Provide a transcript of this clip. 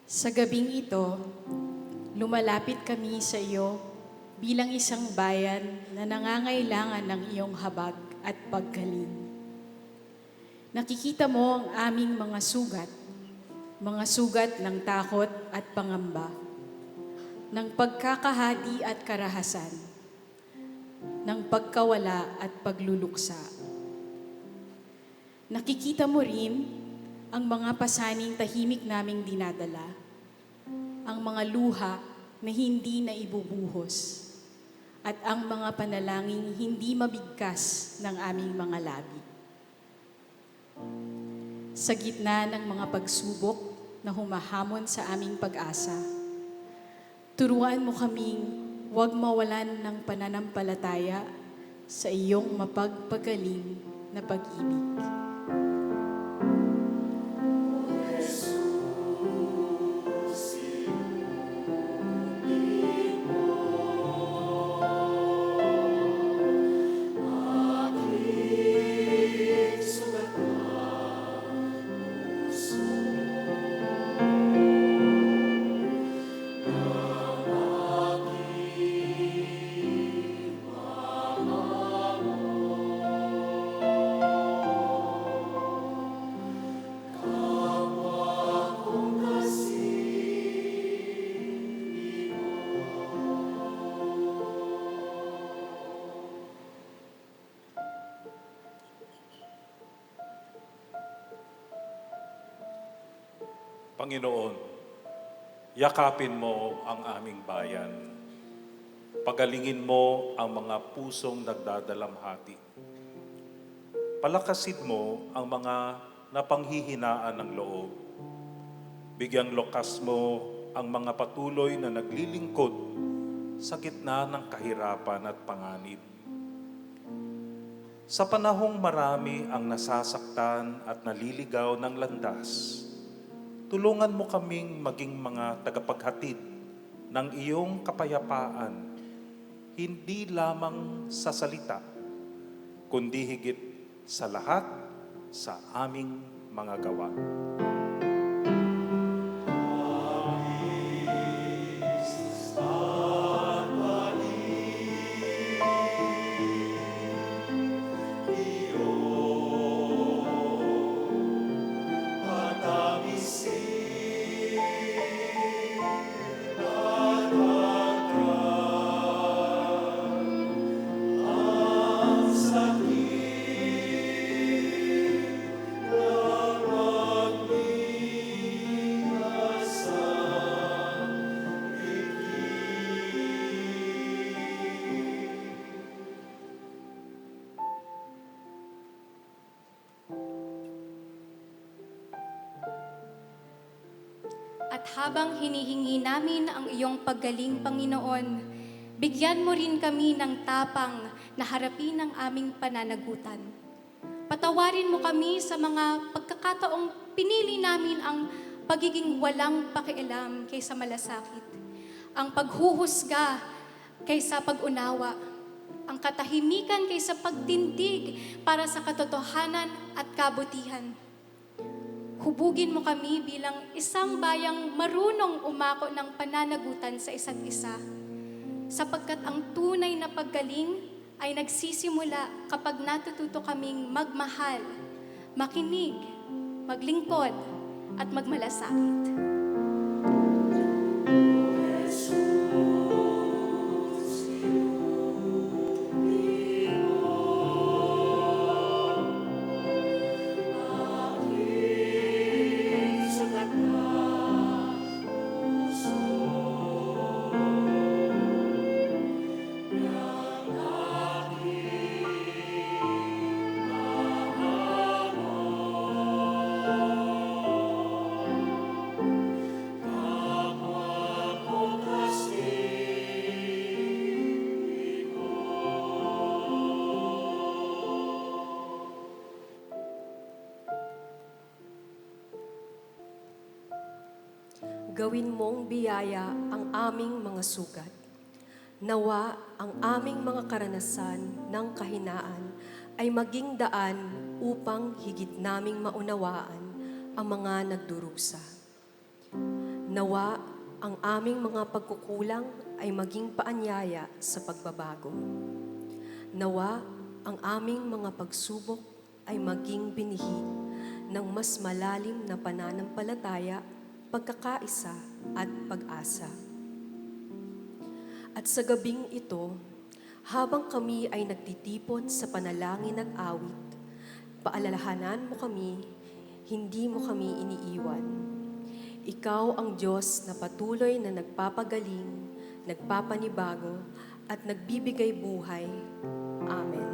Sa gabing ito, lumalapit kami sa iyo bilang isang bayan na nangangailangan ng iyong habag at paggaling. Nakikita mo ang aming mga sugat ng takot at pangamba, ng pagkakahadi at karahasan, ng pagkawala at pagluluksa. Nakikita mo rin ang mga pasaning tahimik naming dinadala, ang mga luha na hindi na ibubuhos, at ang mga panalangin hindi mabigkas ng aming mga labi. Sa gitna ng mga pagsubok na humahamon sa aming pag-asa, turuan mo kaming huwag mawalan ng pananampalataya sa iyong mapagpagaling na pag-ibig. Panginoon, yakapin mo ang aming bayan. Pagalingin mo ang mga pusong nagdadalamhati. Palakasin mo ang mga napanghihinaan ng loob. Bigyang lokas mo ang mga patuloy na naglilingkod sa gitna ng kahirapan at panganib. Sa panahong marami ang nasasaktan at naliligaw ng landas, tulungan mo kaming maging mga tagapaghatid ng iyong kapayapaan, hindi lamang sa salita, kundi higit sa lahat sa aming mga gawa. At habang hinihingi namin ang iyong paggaling, Panginoon, bigyan mo rin kami ng tapang na harapin ang aming pananagutan. Patawarin mo kami sa mga pagkakataong pinili namin ang pagiging walang pakialam kaysa malasakit, ang paghuhusga kaysa pag-unawa, ang katahimikan kaysa pagtindig para sa katotohanan at kabutihan. Hubugin mo kami bilang isang bayang marunong umako ng pananagutan sa isa't isa, sapagkat ang tunay na paggaling ay nagsisimula kapag natututo kaming magmahal, makinig, maglingkod, at magmalasakit. Gawin mong biyaya ang aming mga sugat. Nawa ang aming mga karanasan ng kahinaan ay maging daan upang higit naming maunawaan ang mga nagdurusa. Nawa ang aming mga pagkukulang ay maging paanyaya sa pagbabago. Nawa ang aming mga pagsubok ay maging binhi ng mas malalim na pananampalataya, pagkakaisa at pag-asa. At sa gabing ito, habang kami ay nagtitipon sa panalangin at awit, paalalahanan mo kami, hindi mo kami iniiwan. Ikaw ang Diyos na patuloy na nagpapagaling, nagpapanibago, at nagbibigay buhay. Amen.